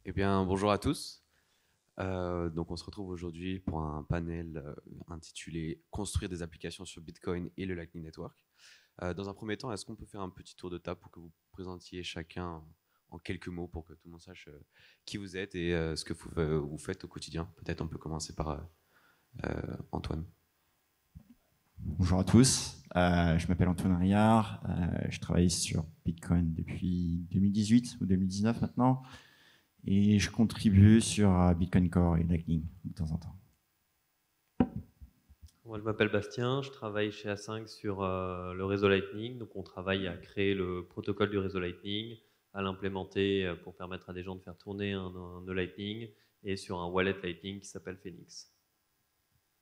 Eh bien, bonjour à tous. Donc, on se retrouve aujourd'hui pour un panel intitulé Construire des applications sur Bitcoin et le Lightning Network. Dans un premier temps, est-ce qu'on peut faire un petit tour de table pour que vous présentiez chacun en quelques mots pour que tout le monde sache qui vous êtes et ce que vous faites au quotidien? Peut-être on peut commencer par Antoine. Bonjour à tous, je m'appelle Antoine Riard, je travaille sur Bitcoin depuis 2018 ou 2019 maintenant, et je contribue sur Bitcoin Core et Lightning de temps en temps. Moi, je m'appelle Bastien, je travaille chez A5 sur le réseau Lightning. Donc, on travaille à créer le protocole du réseau Lightning, à l'implémenter pour permettre à des gens de faire tourner un nœud Lightning et sur un wallet Lightning qui s'appelle Phoenix.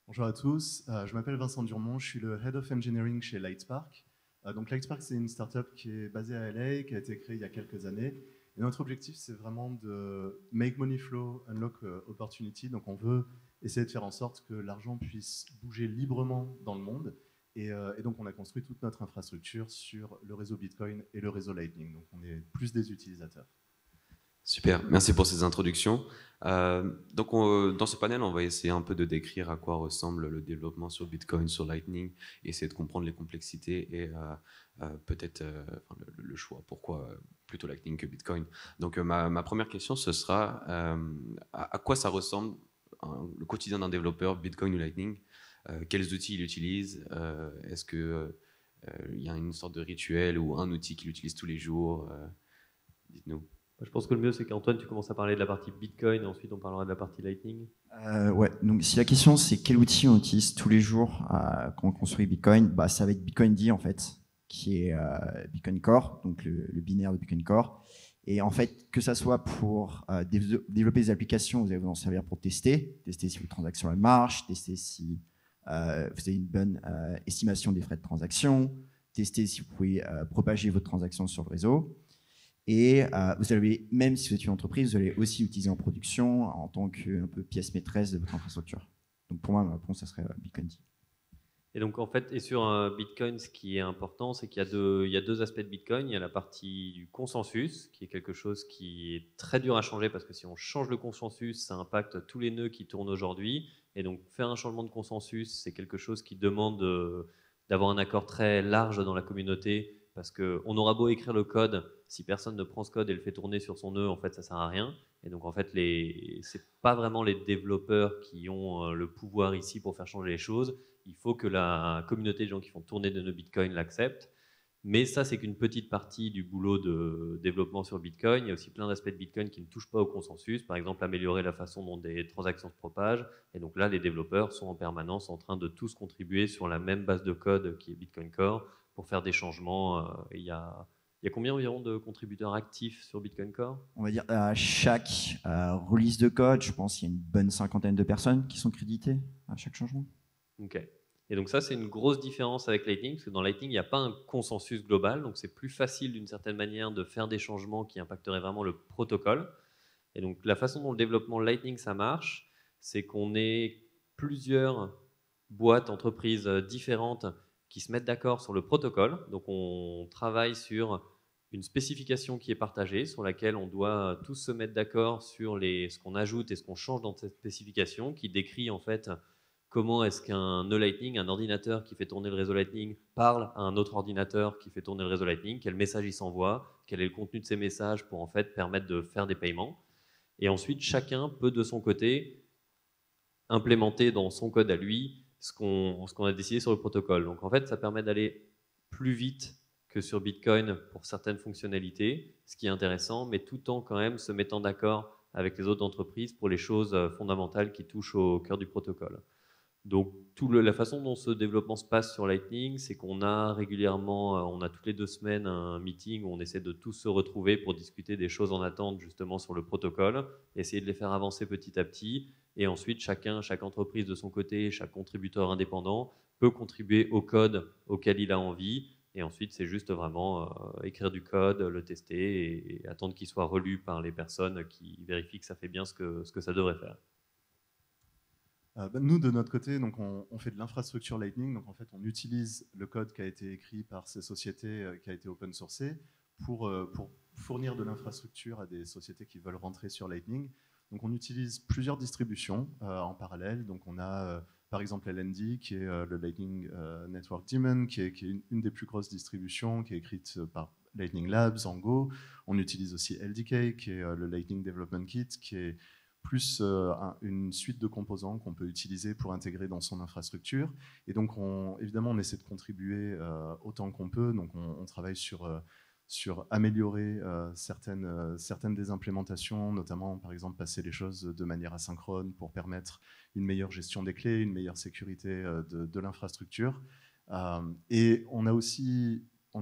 Bonjour à tous, je m'appelle Vincent Durmont, je suis le Head of Engineering chez Lightspark. Donc Lightspark, c'est une startup qui est basée à LA, qui a été créée il y a quelques années. Et notre objectif, c'est vraiment de make money flow, unlock opportunity. Donc on veut essayer de faire en sorte que l'argent puisse bouger librement dans le monde. Et donc on a construit toute notre infrastructure sur le réseau Bitcoin et le réseau Lightning. Donc on est plus des utilisateurs. Super, merci pour ces introductions. Dans ce panel, on va essayer un peu de décrire à quoi ressemble le développement sur Bitcoin, sur Lightning, essayer de comprendre les complexités et peut-être le choix, pourquoi plutôt Lightning que Bitcoin. Donc ma première question, ce sera à quoi ça ressemble le quotidien d'un développeur Bitcoin ou Lightning? Quels outils il utilise? Est-ce que il y a une sorte de rituel ou un outil qu'il utilise tous les jours? Dites-nous. Je pense que le mieux, c'est qu'Antoine, tu commences à parler de la partie Bitcoin et ensuite on parlera de la partie Lightning. Ouais, donc si la question c'est quel outil on utilise tous les jours quand on construit Bitcoin, bah, c'est avec Bitcoin D en fait, qui est Bitcoin Core, donc le binaire de Bitcoin Core. Et en fait, que ça soit pour développer des applications, vous allez vous en servir pour tester si vos transactions elles marchent, tester si vous avez une bonne estimation des frais de transaction, tester si vous pouvez propager votre transaction sur le réseau. Et vous allez, même si vous êtes une entreprise, vous allez aussi utiliser en production en tant que un peu pièce maîtresse de votre infrastructure. Donc pour moi, ma réponse, ça serait Bitcoin. Et donc, en fait, et sur Bitcoin, ce qui est important, c'est qu'il y a deux aspects de Bitcoin. Il y a la partie du consensus, qui est quelque chose qui est très dur à changer parce que si on change le consensus, ça impacte tous les nœuds qui tournent aujourd'hui. Et donc, faire un changement de consensus, c'est quelque chose qui demande d'avoir un accord très large dans la communauté parce qu'on aura beau écrire le code, si personne ne prend ce code et le fait tourner sur son nœud, en fait, ça sert à rien. Et donc, en fait, c'est pas vraiment les développeurs qui ont le pouvoir ici pour faire changer les choses. Il faut que la communauté de gens qui font tourner de nœuds Bitcoin l'accepte. Mais ça, c'est qu'une petite partie du boulot de développement sur Bitcoin. Il y a aussi plein d'aspects de Bitcoin qui ne touchent pas au consensus. Par exemple, améliorer la façon dont des transactions se propagent. Et donc là, les développeurs sont en permanence en train de tous contribuer sur la même base de code qui est Bitcoin Core pour faire des changements. Il y a combien environ de contributeurs actifs sur Bitcoin Core? On va dire à chaque release de code, je pense qu'il y a une bonne cinquantaine de personnes qui sont créditées à chaque changement. Ok. Et donc ça, c'est une grosse différence avec Lightning, parce que dans Lightning, il n'y a pas un consensus global, donc c'est plus facile d'une certaine manière de faire des changements qui impacteraient vraiment le protocole. Et donc la façon dont le développement Lightning, ça marche, c'est qu'on ait plusieurs boîtes, entreprises différentes qui se mettent d'accord sur le protocole. Donc on travaille sur une spécification qui est partagée, sur laquelle on doit tous se mettre d'accord sur ce qu'on ajoute et ce qu'on change dans cette spécification, qui décrit en fait comment est-ce qu'un nœud Lightning, un ordinateur qui fait tourner le réseau Lightning, parle à un autre ordinateur qui fait tourner le réseau Lightning, quel message il s'envoie, quel est le contenu de ces messages pour en fait permettre de faire des paiements. Et ensuite, chacun peut de son côté implémenter dans son code à lui ce qu'on a décidé sur le protocole. Donc en fait, ça permet d'aller plus vite que sur Bitcoin pour certaines fonctionnalités, ce qui est intéressant, mais tout en quand même se mettant d'accord avec les autres entreprises pour les choses fondamentales qui touchent au cœur du protocole. Donc, la façon dont ce développement se passe sur Lightning, c'est qu'on a régulièrement, on a toutes les 2 semaines un meeting où on essaie de tous se retrouver pour discuter des choses en attente justement sur le protocole, essayer de les faire avancer petit à petit, et ensuite chaque entreprise de son côté, chaque contributeur indépendant peut contribuer au code auquel il a envie, et ensuite c'est juste vraiment écrire du code, le tester et attendre qu'il soit relu par les personnes qui vérifient que ça fait bien ce que ça devrait faire. Nous, de notre côté, donc on fait de l'infrastructure Lightning. Donc, en fait, on utilise le code qui a été écrit par ces sociétés, qui a été open sourcé, pour fournir de l'infrastructure à des sociétés qui veulent rentrer sur Lightning. Donc on utilise plusieurs distributions en parallèle. Donc on a par exemple LND, qui est le Lightning Network Daemon, qui est une des plus grosses distributions, qui est écrite par Lightning Labs en Go. On utilise aussi LDK, qui est le Lightning Development Kit, qui est plus une suite de composants qu'on peut utiliser pour intégrer dans son infrastructure. Et donc, évidemment, on essaie de contribuer autant qu'on peut. Donc, on travaille sur améliorer certaines des implémentations, notamment, par exemple, passer les choses de manière asynchrone pour permettre une meilleure gestion des clés, une meilleure sécurité de l'infrastructure. Et on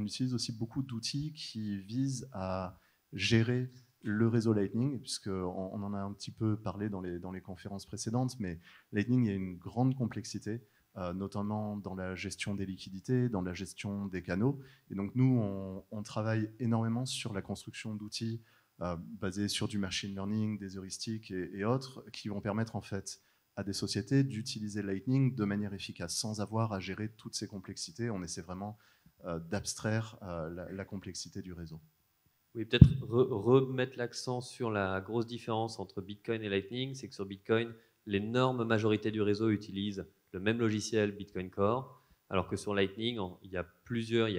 utilise aussi beaucoup d'outils qui visent à gérer le réseau Lightning, puisqu'on en a un petit peu parlé dans les conférences précédentes, mais Lightning, il y a une grande complexité, notamment dans la gestion des liquidités, dans la gestion des canaux. Et donc nous, on travaille énormément sur la construction d'outils basés sur du machine learning, des heuristiques et autres, qui vont permettre en fait à des sociétés d'utiliser Lightning de manière efficace, sans avoir à gérer toutes ces complexités. On essaie vraiment d'abstraire la complexité du réseau. Oui, peut-être remettre l'accent sur la grosse différence entre Bitcoin et Lightning, c'est que sur Bitcoin, l'énorme majorité du réseau utilise le même logiciel Bitcoin Core, alors que sur Lightning, il y a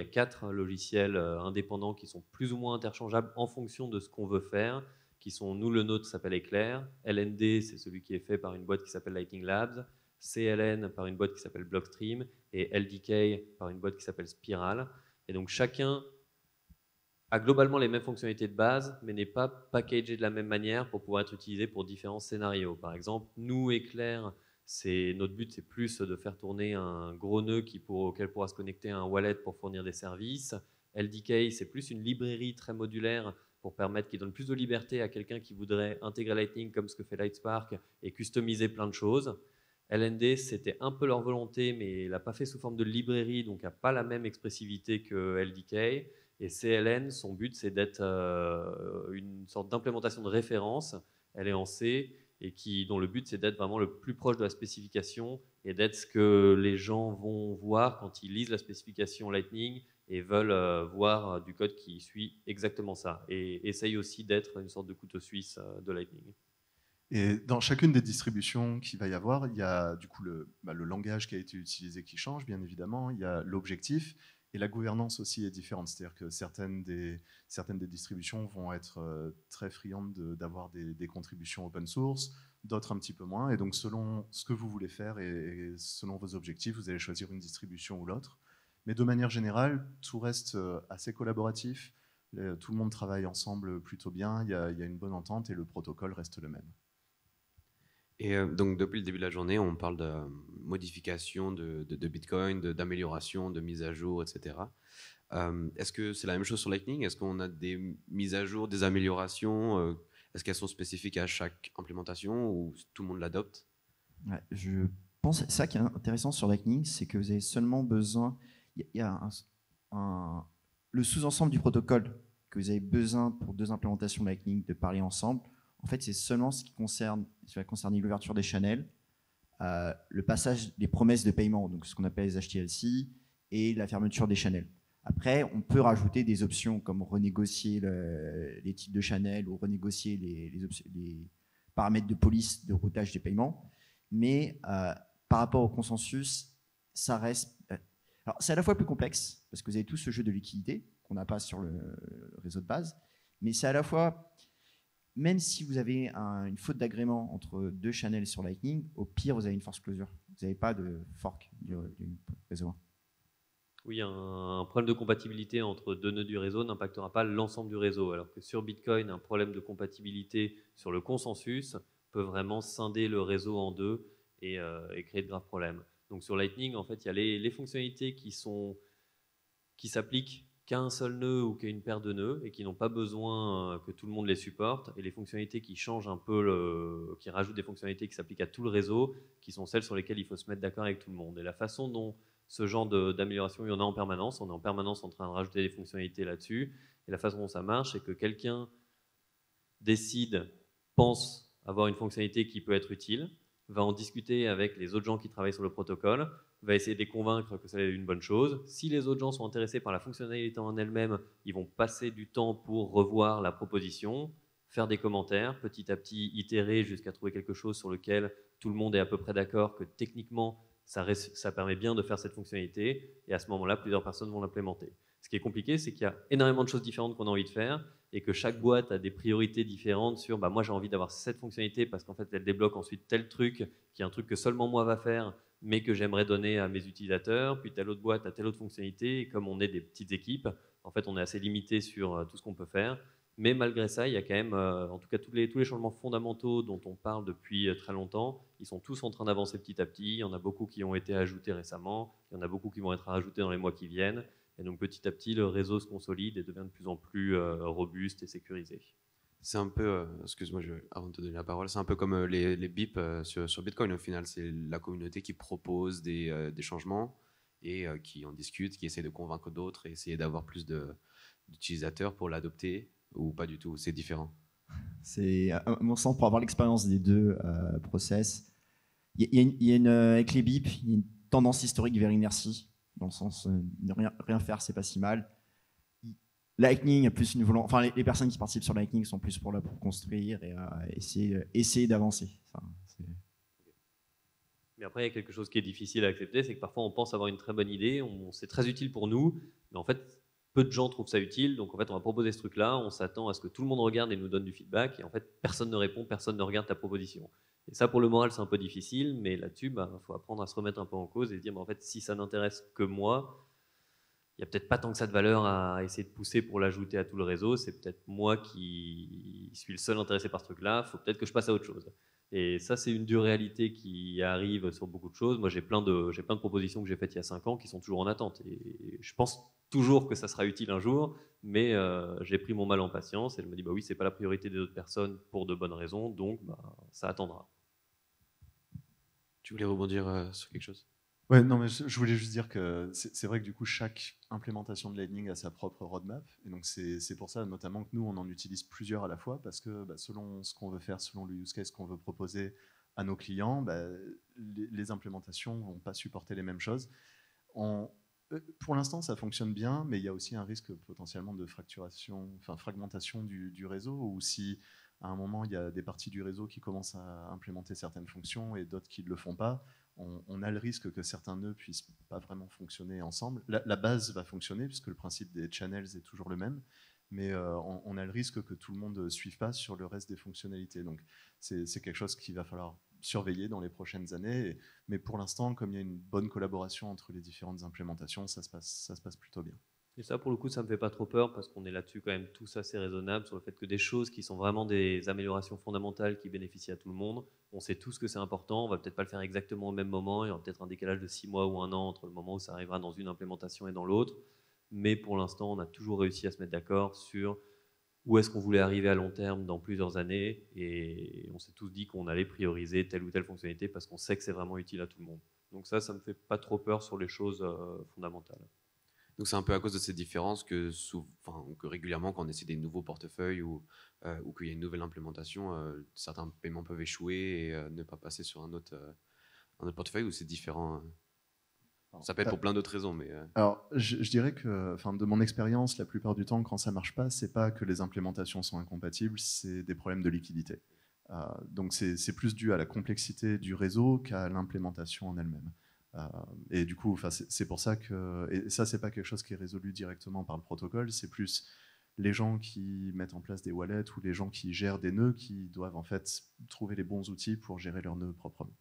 4 logiciels indépendants qui sont plus ou moins interchangeables en fonction de ce qu'on veut faire, qui sont, nous, le nôtre s'appelle Eclair, LND, c'est celui qui est fait par une boîte qui s'appelle Lightning Labs, CLN par une boîte qui s'appelle Blockstream, et LDK par une boîte qui s'appelle Spiral. Et donc chacun a globalement les mêmes fonctionnalités de base, mais n'est pas packagé de la même manière pour pouvoir être utilisé pour différents scénarios. Par exemple, nous, Eclair, notre but, c'est plus de faire tourner un gros nœud auquel pourra se connecter un wallet pour fournir des services. LDK, c'est plus une librairie très modulaire qui donne plus de liberté à quelqu'un qui voudrait intégrer Lightning comme ce que fait Lightspark et customiser plein de choses. LND, c'était un peu leur volonté, mais il n'a pas fait sous forme de librairie, donc n'a pas la même expressivité que LDK. Et CLN, son but, c'est d'être une sorte d'implémentation de référence. Elle est en C et dont le but, c'est d'être vraiment le plus proche de la spécification et d'être ce que les gens vont voir quand ils lisent la spécification Lightning et veulent voir du code qui suit exactement ça. Et essaye aussi d'être une sorte de couteau suisse de Lightning. Et dans chacune des distributions qu'il va y avoir, il y a du coup le langage qui a été utilisé qui change, bien évidemment. Il y a l'objectif. Et la gouvernance aussi est différente, c'est-à-dire que certaines des distributions vont être très friandes d'avoir des contributions open source, d'autres un petit peu moins. Et donc selon ce que vous voulez faire et selon vos objectifs, vous allez choisir une distribution ou l'autre. Mais de manière générale, tout reste assez collaboratif. Tout le monde travaille ensemble plutôt bien, il y a une bonne entente et le protocole reste le même. Et donc, depuis le début de la journée, on parle de modification de Bitcoin, d'amélioration, de mise à jour, etc. Est-ce que c'est la même chose sur Lightning? Est-ce qu'on a des mises à jour, des améliorations? Est-ce qu'elles sont spécifiques à chaque implémentation ou tout le monde l'adopte? Ouais, je pense que ça qui est intéressant sur Lightning, c'est que vous avez seulement besoin. Il y a le sous-ensemble du protocole que vous avez besoin pour 2 implémentations Lightning de parler ensemble. En fait, c'est seulement ce qui va concerner l'ouverture des channels, le passage des promesses de paiement, donc ce qu'on appelle les HTLC, et la fermeture des channels. Après, on peut rajouter des options comme renégocier les types de channels ou renégocier les paramètres de police de routage des paiements. Mais par rapport au consensus, ça reste. Alors, c'est à la fois plus complexe, parce que vous avez tout ce jeu de liquidité qu'on n'a pas sur le réseau de base, mais c'est à la fois. Même si vous avez une faute d'agrément entre 2 channels sur Lightning, au pire, vous avez une force closure. Vous n'avez pas de fork du réseau. Oui, un problème de compatibilité entre 2 nœuds du réseau n'impactera pas l'ensemble du réseau, alors que sur Bitcoin, un problème de compatibilité sur le consensus peut vraiment scinder le réseau en 2 et créer de graves problèmes. Donc sur Lightning, en fait, il y a les fonctionnalités qui s'appliquent qu'à un seul nœud ou qu'à une paire de nœuds et qui n'ont pas besoin que tout le monde les supporte, et les fonctionnalités qui changent un peu, qui rajoutent des fonctionnalités qui s'appliquent à tout le réseau, qui sont celles sur lesquelles il faut se mettre d'accord avec tout le monde. Et la façon dont ce genre d'amélioration, il y en a en permanence, on est en permanence en train de rajouter des fonctionnalités là-dessus, et la façon dont ça marche, c'est que quelqu'un pense avoir une fonctionnalité qui peut être utile, va en discuter avec les autres gens qui travaillent sur le protocole, va essayer de les convaincre que c'est une bonne chose. Si les autres gens sont intéressés par la fonctionnalité en elle-même, ils vont passer du temps pour revoir la proposition, faire des commentaires, petit à petit itérer jusqu'à trouver quelque chose sur lequel tout le monde est à peu près d'accord que techniquement, ça permet bien de faire cette fonctionnalité, et à ce moment-là, plusieurs personnes vont l'implémenter. Ce qui est compliqué, c'est qu'il y a énormément de choses différentes qu'on a envie de faire, et que chaque boîte a des priorités différentes sur moi j'ai envie d'avoir cette fonctionnalité parce qu'en fait elle débloque ensuite tel truc qui est un truc que seulement moi va faire mais que j'aimerais donner à mes utilisateurs, puis telle autre boîte a telle autre fonctionnalité, et comme on est des petites équipes, en fait on est assez limité sur tout ce qu'on peut faire, mais malgré ça il y a quand même, en tout cas tous les changements fondamentaux dont on parle depuis très longtemps, ils sont tous en train d'avancer petit à petit, il y en a beaucoup qui ont été ajoutés récemment, il y en a beaucoup qui vont être rajoutés dans les mois qui viennent. Et donc petit à petit, le réseau se consolide et devient de plus en plus robuste et sécurisé. C'est un peu, excuse-moi avant de te donner la parole, c'est un peu comme les BIP sur Bitcoin au final. C'est la communauté qui propose des changements et qui en discute, qui essaie de convaincre d'autres et essayer d'avoir plus d'utilisateurs pour l'adopter ou pas du tout. C'est différent. C'est, à mon sens, pour avoir l'expérience des deux process, avec les BIP, il y a une tendance historique vers l'inertie. Dans le sens, ne rien faire, c'est pas si mal. Lightning a plus une volonté. Enfin, les personnes qui participent sur Lightning sont plus pour construire et essayer d'avancer. Mais après, il y a quelque chose qui est difficile à accepter, c'est que parfois on pense avoir une très bonne idée, c'est très utile pour nous, mais en fait, peu de gens trouvent ça utile. Donc en fait, on va proposer ce truc-là, on s'attend à ce que tout le monde regarde et nous donne du feedback, et en fait, personne ne répond, personne ne regarde ta proposition. Et ça, pour le moral, c'est un peu difficile, mais là-dessus, faut apprendre à se remettre un peu en cause et se dire, en fait, si ça n'intéresse que moi, il n'y a peut-être pas tant que ça de valeur à essayer de pousser pour l'ajouter à tout le réseau. C'est peut-être moi qui suis le seul intéressé par ce truc-là. Il faut peut-être que je passe à autre chose. Et ça, c'est une dure réalité qui arrive sur beaucoup de choses. Moi, j'ai plein de propositions que j'ai faites il y a 5 ans qui sont toujours en attente. Et je pense toujours que ça sera utile un jour, mais j'ai pris mon mal en patience et je me dis, oui, c'est pas la priorité des autres personnes pour de bonnes raisons, donc ça attendra. Tu voulais rebondir sur quelque chose ? Ouais, non, mais je voulais juste dire que c'est vrai que du coup, chaque implémentation de Lightning a sa propre roadmap. Et donc, c'est pour ça notamment que nous, on en utilise plusieurs à la fois, parce que selon ce qu'on veut faire, selon le use case qu'on veut proposer à nos clients, les implémentations ne vont pas supporter les mêmes choses. Pour l'instant, ça fonctionne bien, mais il y a aussi un risque potentiellement de fragmentation du réseau, ou si à un moment, il y a des parties du réseau qui commencent à implémenter certaines fonctions et d'autres qui ne le font pas, on a le risque que certains nœuds puissent pas vraiment fonctionner ensemble. La base va fonctionner puisque le principe des channels est toujours le même, mais on a le risque que tout le monde ne suive pas sur le reste des fonctionnalités. Donc c'est quelque chose qu'il va falloir surveiller dans les prochaines années. Mais pour l'instant, comme il y a une bonne collaboration entre les différentes implémentations, ça se passe plutôt bien. Et ça, pour le coup, ça me fait pas trop peur parce qu'on est là-dessus quand même tous assez raisonnables sur le fait que des choses qui sont vraiment des améliorations fondamentales qui bénéficient à tout le monde, on sait tous que c'est important, on va peut-être pas le faire exactement au même moment, il y aura peut-être un décalage de 6 mois ou 1 an entre le moment où ça arrivera dans une implémentation et dans l'autre, mais pour l'instant, on a toujours réussi à se mettre d'accord sur où est-ce qu'on voulait arriver à long terme dans plusieurs années, et on s'est tous dit qu'on allait prioriser telle ou telle fonctionnalité parce qu'on sait que c'est vraiment utile à tout le monde. Donc ça me fait pas trop peur sur les choses fondamentales. Donc c'est un peu à cause de ces différences que régulièrement, quand on essaie des nouveaux portefeuilles ou qu'il y a une nouvelle implémentation, certains paiements peuvent échouer et ne pas passer sur un autre portefeuille, ou c'est différent. Ça peut être pour plein d'autres raisons, mais. Alors, je dirais que, de mon expérience, la plupart du temps, quand ça marche pas, c'est pas que les implémentations sont incompatibles, c'est des problèmes de liquidité. Donc c'est plus dû à la complexité du réseau qu'à l'implémentation en elle-même. Et du coup, c'est pour ça que, et ça, c'est pas quelque chose qui est résolu directement par le protocole, c'est plus les gens qui mettent en place des wallets ou les gens qui gèrent des nœuds qui doivent en fait trouver les bons outils pour gérer leurs nœuds proprement.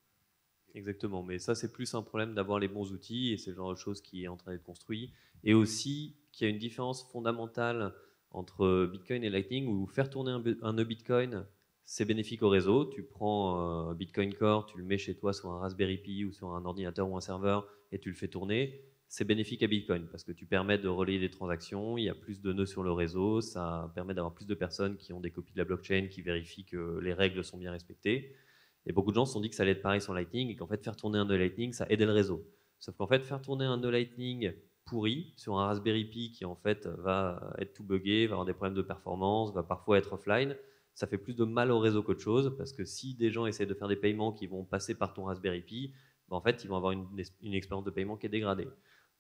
Exactement, mais ça c'est plus un problème d'avoir les bons outils et c'est le genre de chose qui est en train d'être construit. Et aussi qu'il y a une différence fondamentale entre Bitcoin et Lightning où faire tourner un nœud Bitcoin, c'est bénéfique au réseau. Tu prends Bitcoin Core, tu le mets chez toi sur un Raspberry Pi ou sur un ordinateur ou un serveur et tu le fais tourner. C'est bénéfique à Bitcoin parce que tu permets de relayer des transactions, il y a plus de nœuds sur le réseau, ça permet d'avoir plus de personnes qui ont des copies de la blockchain, qui vérifient que les règles sont bien respectées. Et beaucoup de gens se sont dit que ça allait être pareil sur Lightning et qu'en fait faire tourner un nœud Lightning, ça aidait le réseau. Sauf qu'en fait faire tourner un nœud Lightning pourri sur un Raspberry Pi qui en fait va être tout buggé, va avoir des problèmes de performance, va parfois être offline, ça fait plus de mal au réseau qu'autre chose parce que si des gens essaient de faire des paiements qui vont passer par ton Raspberry Pi, en fait, ils vont avoir une expérience de paiement qui est dégradée.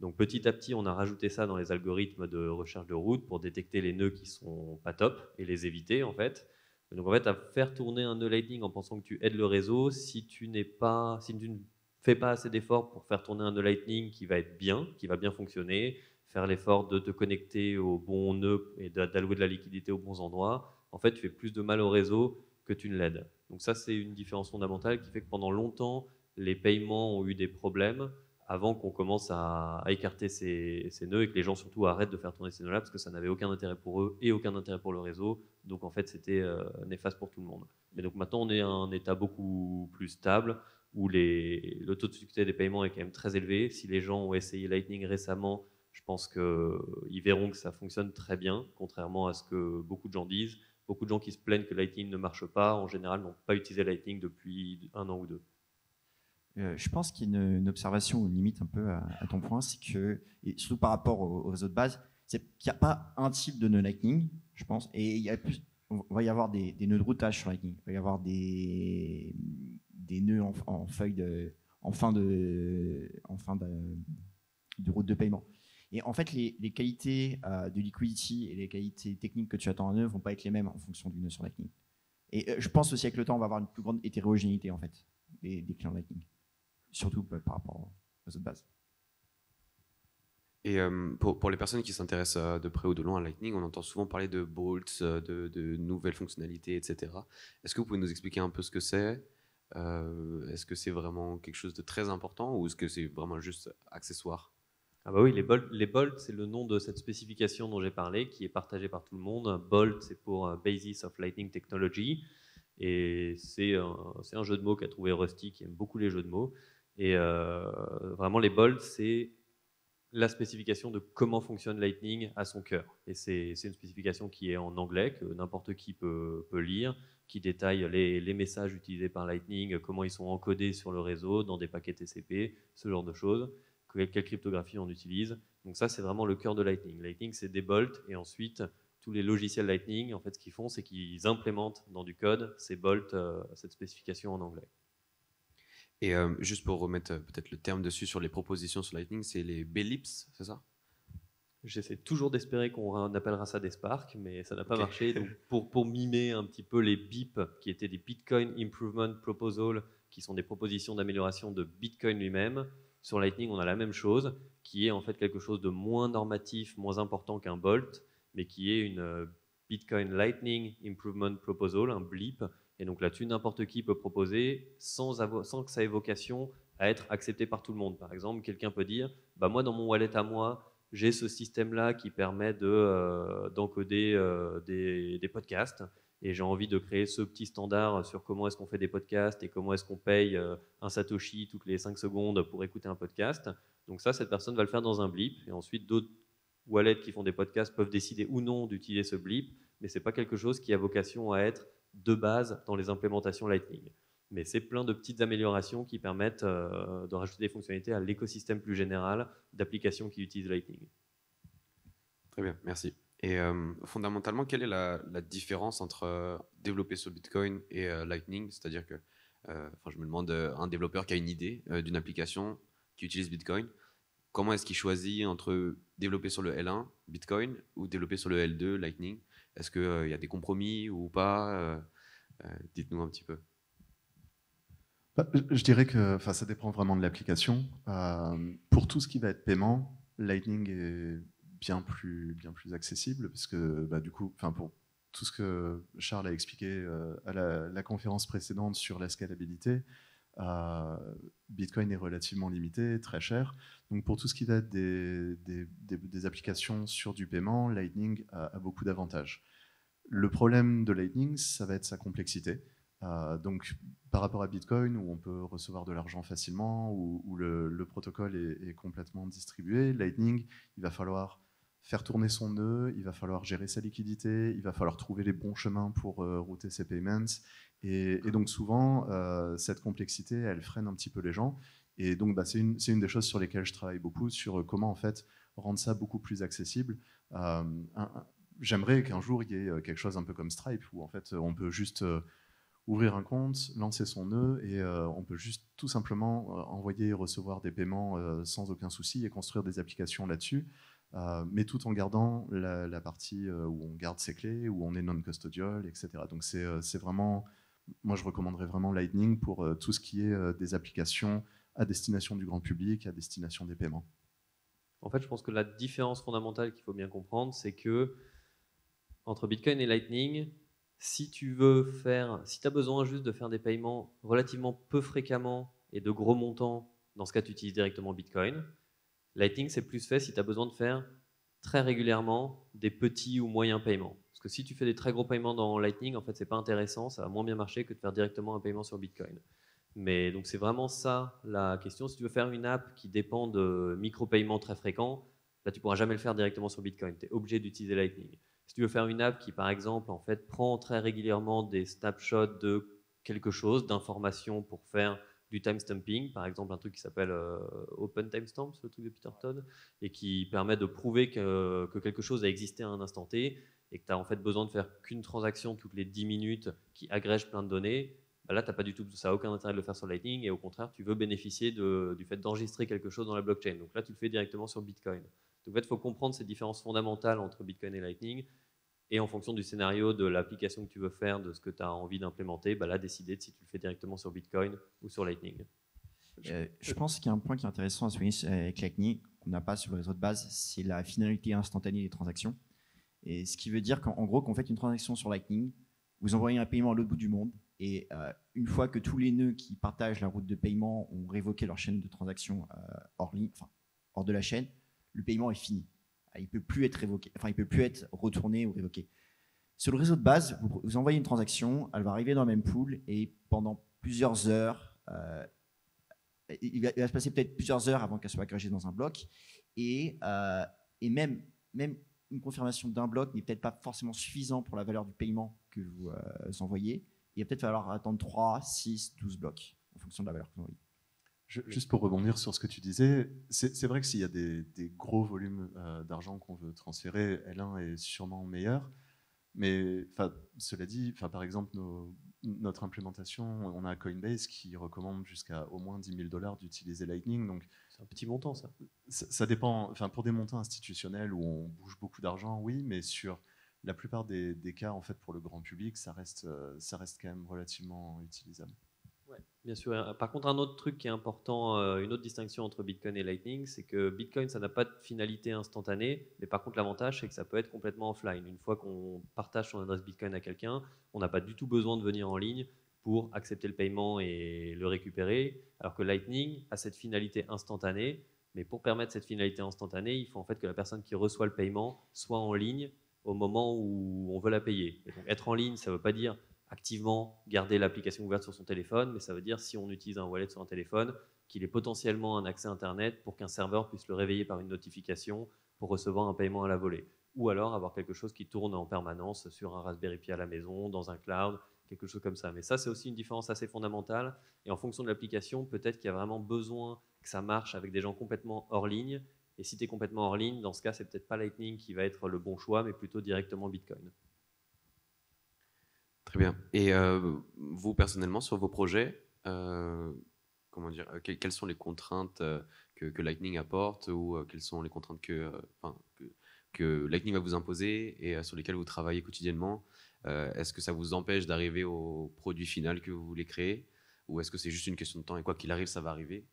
Donc petit à petit, on a rajouté ça dans les algorithmes de recherche de route pour détecter les nœuds qui sont pas top et les éviter en fait. Et donc en fait, à faire tourner un nœud Lightning en pensant que tu aides le réseau, si tu ne fais pas assez d'efforts pour faire tourner un nœud Lightning qui va être bien, qui va bien fonctionner, faire l'effort de te connecter au bon nœud et d'allouer de la liquidité aux bons endroits, en fait, tu fais plus de mal au réseau que tu ne l'aides. Donc ça, c'est une différence fondamentale qui fait que pendant longtemps, les paiements ont eu des problèmes avant qu'on commence à écarter ces nœuds et que les gens surtout arrêtent de faire tourner ces nœuds-là parce que ça n'avait aucun intérêt pour eux et aucun intérêt pour le réseau. Donc en fait, c'était néfaste pour tout le monde. Mais donc maintenant, on est à un état beaucoup plus stable où le taux de succès des paiements est quand même très élevé. Si les gens ont essayé Lightning récemment, je pense qu'ils verront que ça fonctionne très bien, contrairement à ce que beaucoup de gens disent. Beaucoup de gens qui se plaignent que Lightning ne marche pas, en général, n'ont pas utilisé Lightning depuis 1 an ou 2. Je pense qu'il y a une observation ou une limite un peu à ton point, c'est que, et surtout par rapport aux autres bases, c'est qu'il n'y a pas un type de nœud Lightning, je pense, et on va y avoir des nœuds de routage sur Lightning, il va y avoir des nœuds en fin de route de paiement. Et en fait, les qualités de liquidity et les qualités techniques que tu attends en nœud ne vont pas être les mêmes en fonction du nœud sur Lightning. Et je pense aussi avec le temps, on va avoir une plus grande hétérogénéité en fait des clients Lightning, surtout par rapport aux autres bases. Et pour les personnes qui s'intéressent de près ou de loin à Lightning, on entend souvent parler de bolts, de nouvelles fonctionnalités, etc. Est-ce que vous pouvez nous expliquer un peu ce que c'est ? Est-ce que c'est vraiment quelque chose de très important ou est-ce que c'est vraiment juste accessoire ? Ah bah oui, les bolts, c'est le nom de cette spécification dont j'ai parlé, qui est partagée par tout le monde. Bolt, c'est pour Basis of Lightning Technology, et c'est un jeu de mots qu'a trouvé Rusty, qui aime beaucoup les jeux de mots. Et vraiment, les bolts, c'est la spécification de comment fonctionne Lightning à son cœur. Et c'est une spécification qui est en anglais, que n'importe qui peut lire, qui détaille les messages utilisés par Lightning, comment ils sont encodés sur le réseau, dans des paquets TCP, ce genre de choses. Quelle cryptographie on utilise. Donc ça, c'est vraiment le cœur de Lightning. Lightning, c'est des bolts, et ensuite, tous les logiciels Lightning, en fait, ce qu'ils font, c'est qu'ils implémentent dans du code ces bolts, cette spécification en anglais. Et juste pour remettre peut-être le terme dessus sur les propositions sur Lightning, c'est les BLIPs, c'est ça ? J'essaie toujours d'espérer qu'on appellera ça des Sparks, mais ça n'a pas marché. Donc pour mimer un petit peu les BIP, qui étaient des Bitcoin Improvement Proposal, qui sont des propositions d'amélioration de Bitcoin lui-même, sur Lightning, on a la même chose, qui est en fait quelque chose de moins normatif, moins important qu'un Bolt, mais qui est une Bitcoin Lightning Improvement Proposal, un BLIP. Et donc là-dessus, n'importe qui peut proposer sans que ça ait vocation à être accepté par tout le monde. Par exemple, quelqu'un peut dire bah, moi, dans mon wallet à moi, j'ai ce système-là qui permet d'encoder des podcasts. Et j'ai envie de créer ce petit standard sur comment est-ce qu'on fait des podcasts et comment est-ce qu'on paye un Satoshi toutes les 5 secondes pour écouter un podcast. Donc ça, cette personne va le faire dans un blip. Et ensuite, d'autres wallets qui font des podcasts peuvent décider ou non d'utiliser ce blip. Mais ce n'est pas quelque chose qui a vocation à être de base dans les implémentations Lightning. Mais c'est plein de petites améliorations qui permettent de rajouter des fonctionnalités à l'écosystème plus général d'applications qui utilisent Lightning. Très bien, merci. Et fondamentalement, quelle est la différence entre développer sur Bitcoin et Lightning ? C'est-à-dire que je me demande, un développeur qui a une idée d'une application qui utilise Bitcoin, comment est-ce qu'il choisit entre développer sur le L1, Bitcoin, ou développer sur le L2, Lightning ? Est-ce qu'il y a des compromis ou pas ? Dites-nous un petit peu. Je dirais que ça dépend vraiment de l'application. Pour tout ce qui va être paiement, Lightning est bien plus accessible parce que du coup, pour tout ce que Charles a expliqué à la conférence précédente sur la scalabilité, Bitcoin est relativement limité, très cher. Donc pour tout ce qui va être des applications sur du paiement, Lightning a beaucoup d'avantages. Le problème de Lightning, ça va être sa complexité. Donc par rapport à Bitcoin, où on peut recevoir de l'argent facilement, où le protocole est complètement distribué, Lightning, il va falloir faire tourner son nœud, il va falloir gérer sa liquidité, il va falloir trouver les bons chemins pour router ses payments. Et donc souvent, cette complexité, elle freine un petit peu les gens. Et donc c'est une des choses sur lesquelles je travaille beaucoup, sur comment en fait rendre ça beaucoup plus accessible. J'aimerais qu'un jour, il y ait quelque chose un peu comme Stripe, où en fait on peut juste ouvrir un compte, lancer son nœud, et on peut juste tout simplement envoyer et recevoir des paiements sans aucun souci et construire des applications là-dessus, mais tout en gardant la partie où on garde ses clés, où on est non-custodial, etc. Donc c'est vraiment, moi je recommanderais vraiment Lightning pour tout ce qui est des applications à destination du grand public, à destination des paiements. En fait, je pense que la différence fondamentale qu'il faut bien comprendre, c'est que entre Bitcoin et Lightning, si tu as besoin juste de faire des paiements relativement peu fréquemment et de gros montants, dans ce cas, tu utilises directement Bitcoin. Lightning, c'est plus fait si tu as besoin de faire très régulièrement des petits ou moyens paiements. Parce que si tu fais des très gros paiements dans Lightning, en fait, c'est pas intéressant, ça va moins bien marcher que de faire directement un paiement sur Bitcoin. Mais donc c'est vraiment ça la question. Si tu veux faire une app qui dépend de micro-paiements très fréquents, là tu pourras jamais le faire directement sur Bitcoin. Tu es obligé d'utiliser Lightning. Si tu veux faire une app qui, par exemple, en fait, prend très régulièrement des snapshots de quelque chose, d'informations pour faire du timestamping, par exemple un truc qui s'appelle Open Timestamps, le truc de Peter Todd, et qui permet de prouver que quelque chose a existé à un instant T, et que tu as en fait besoin de faire qu'une transaction toutes les 10 minutes qui agrège plein de données, bah là, ça n'a aucun intérêt de le faire sur Lightning, et au contraire, tu veux bénéficier du fait d'enregistrer quelque chose dans la blockchain. Donc là, tu le fais directement sur Bitcoin. Donc en fait, il faut comprendre ces différences fondamentales entre Bitcoin et Lightning, et en fonction du scénario, de l'application que tu veux faire, de ce que tu as envie d'implémenter, bah là, décider de si tu le fais directement sur Bitcoin ou sur Lightning. Je pense qu'il y a un point qui est intéressant à souligner avec Lightning, qu'on n'a pas sur le réseau de base, c'est la finalité instantanée des transactions. Et ce qui veut dire qu'en gros, quand vous faites une transaction sur Lightning, vous envoyez un paiement à l'autre bout du monde, et une fois que tous les nœuds qui partagent la route de paiement ont révoqué leur chaîne de transactions hors de la chaîne, le paiement est fini. Il ne peut plus être révoqué, il peut plus être retourné ou révoqué. Sur le réseau de base, vous envoyez une transaction, elle va arriver dans le même pool, et pendant plusieurs heures, il va se passer peut-être plusieurs heures avant qu'elle soit agrégée dans un bloc, et même une confirmation d'un bloc n'est peut-être pas forcément suffisant pour la valeur du paiement que vous envoyez. Il va peut-être falloir attendre 3, 6, 12 blocs en fonction de la valeur que vous envoyez. Juste pour rebondir sur ce que tu disais, c'est vrai que s'il y a des gros volumes d'argent qu'on veut transférer, L1 est sûrement meilleur. Mais cela dit, par exemple, notre implémentation, on a Coinbase qui recommande jusqu'à au moins $10 000 d'utiliser Lightning. Donc c'est un petit montant, ça. Ça dépend. Pour des montants institutionnels où on bouge beaucoup d'argent, oui, mais sur la plupart des cas, en fait, pour le grand public, ça reste quand même relativement utilisable. Ouais, bien sûr. Par contre, un autre truc qui est important, une autre distinction entre Bitcoin et Lightning, c'est que Bitcoin, ça n'a pas de finalité instantanée, mais par contre, l'avantage, c'est que ça peut être complètement offline. Une fois qu'on partage son adresse Bitcoin à quelqu'un, on n'a pas du tout besoin de venir en ligne pour accepter le paiement et le récupérer, alors que Lightning a cette finalité instantanée, mais pour permettre cette finalité instantanée, il faut en fait que la personne qui reçoit le paiement soit en ligne au moment où on veut la payer. Et donc, être en ligne, ça ne veut pas dire activement garder l'application ouverte sur son téléphone, mais ça veut dire, si on utilise un wallet sur un téléphone, qu'il ait potentiellement un accès Internet pour qu'un serveur puisse le réveiller par une notification pour recevoir un paiement à la volée. Ou alors avoir quelque chose qui tourne en permanence sur un Raspberry Pi à la maison, dans un cloud, quelque chose comme ça. Mais ça, c'est aussi une différence assez fondamentale. Et en fonction de l'application, peut-être qu'il y a vraiment besoin que ça marche avec des gens complètement hors ligne. Et si tu es complètement hors ligne, dans ce cas, c'est peut-être pas Lightning qui va être le bon choix, mais plutôt directement Bitcoin. Très bien. Et vous, personnellement, sur vos projets, comment dire, quelles sont les contraintes que Lightning apporte, ou quelles sont les contraintes que Lightning va vous imposer et sur lesquelles vous travaillez quotidiennement? Est-ce que ça vous empêche d'arriver au produit final que vous voulez créer, ou est-ce que c'est juste une question de temps et quoi qu'il arrive, ça va arriver?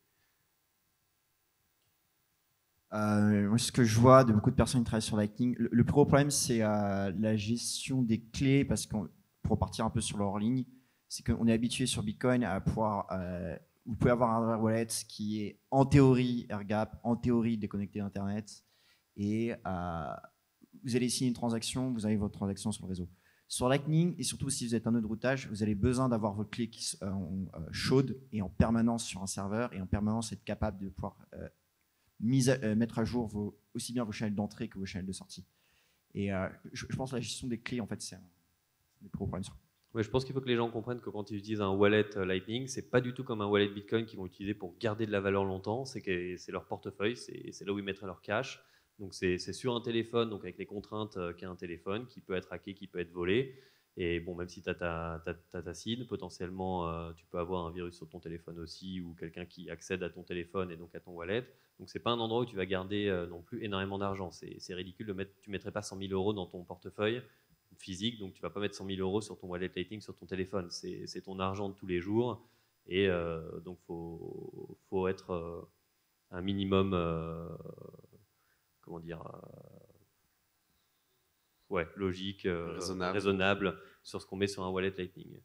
Moi, ce que je vois de beaucoup de personnes qui travaillent sur Lightning, le plus gros problème, c'est la gestion des clés, parce que pour repartir un peu sur leur ligne, c'est qu'on est habitué sur Bitcoin à pouvoir. Vous pouvez avoir un wallet qui est en théorie airgap, en théorie déconnecté d'Internet, et vous allez signer une transaction, vous avez votre transaction sur le réseau. Sur Lightning, et surtout si vous êtes un nœud de routage, vous avez besoin d'avoir vos clés qui sont chaudes et en permanence sur un serveur, et en permanence être capable de pouvoir mettre à jour aussi bien vos channels d'entrée que vos channels de sortie. Et je pense que la gestion des clés, en fait, c'est un des gros problèmes. Ouais, je pense qu'il faut que les gens comprennent que quand ils utilisent un wallet Lightning, c'est pas du tout comme un wallet Bitcoin qu'ils vont utiliser pour garder de la valeur longtemps. C'est leur portefeuille, c'est là où ils mettraient leur cash. Donc c'est sur un téléphone, donc avec les contraintes qu'a un téléphone, qui peut être hacké, qui peut être volé. Et bon, même si tu as ta SID, potentiellement, tu peux avoir un virus sur ton téléphone aussi, ou quelqu'un qui accède à ton téléphone et donc à ton wallet. Donc, c'est pas un endroit où tu vas garder non plus énormément d'argent. C'est ridicule de mettre, tu mettrais pas 100 000 euros dans ton portefeuille physique, donc tu vas pas mettre 100 000 euros sur ton wallet Lightning sur ton téléphone. C'est ton argent de tous les jours, et donc faut être un minimum, comment dire, logique, raisonnable sur ce qu'on met sur un wallet Lightning.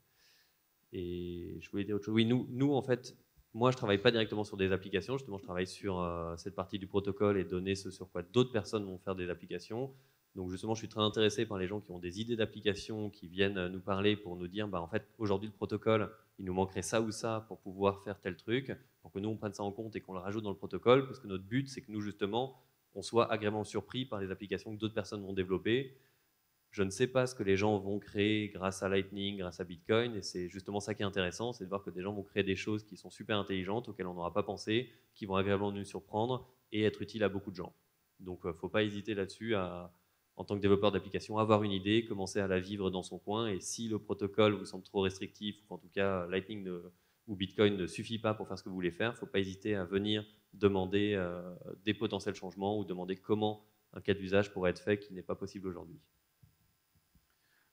Et je voulais dire autre chose. Oui, nous en fait, moi je travaille pas directement sur des applications, justement je travaille sur cette partie du protocole et donner ce sur quoi d'autres personnes vont faire des applications. Donc justement je suis très intéressé par les gens qui ont des idées d'applications, qui viennent nous parler pour nous dire en fait aujourd'hui le protocole il nous manquerait ça ou ça pour pouvoir faire tel truc, pour que nous on prenne ça en compte et qu'on le rajoute dans le protocole, parce que notre but c'est que nous justement on soit agréablement surpris par les applications que d'autres personnes vont développer. Je ne sais pas ce que les gens vont créer grâce à Lightning, grâce à Bitcoin, et c'est justement ça qui est intéressant, c'est de voir que des gens vont créer des choses qui sont super intelligentes, auxquelles on n'aura pas pensé, qui vont agréablement nous surprendre et être utiles à beaucoup de gens. Donc il ne faut pas hésiter là-dessus en tant que développeur d'application, avoir une idée, commencer à la vivre dans son coin, et si le protocole vous semble trop restrictif, ou qu'en tout cas Lightning ou Bitcoin ne suffit pas pour faire ce que vous voulez faire, il ne faut pas hésiter à venir demander des potentiels changements ou demander comment un cas d'usage pourrait être fait qui n'est pas possible aujourd'hui.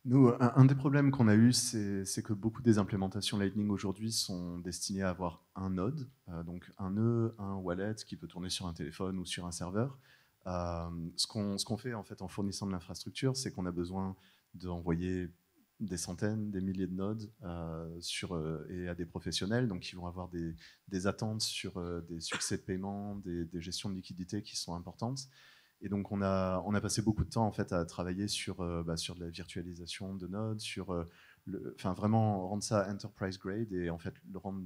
Nous, un des problèmes qu'on a eu, c'est que beaucoup des implémentations Lightning aujourd'hui sont destinées à avoir un node, donc un nœud, un wallet qui peut tourner sur un téléphone ou sur un serveur. Ce qu'on fait en fait en fournissant de l'infrastructure, c'est qu'on a besoin d'envoyer des centaines, des milliers de nodes et à des professionnels, donc qui vont avoir des attentes sur des succès de paiement, des gestions de liquidité qui sont importantes. Et donc on a passé beaucoup de temps en fait à travailler sur de la virtualisation de nodes, vraiment rendre ça enterprise grade et en fait le rendre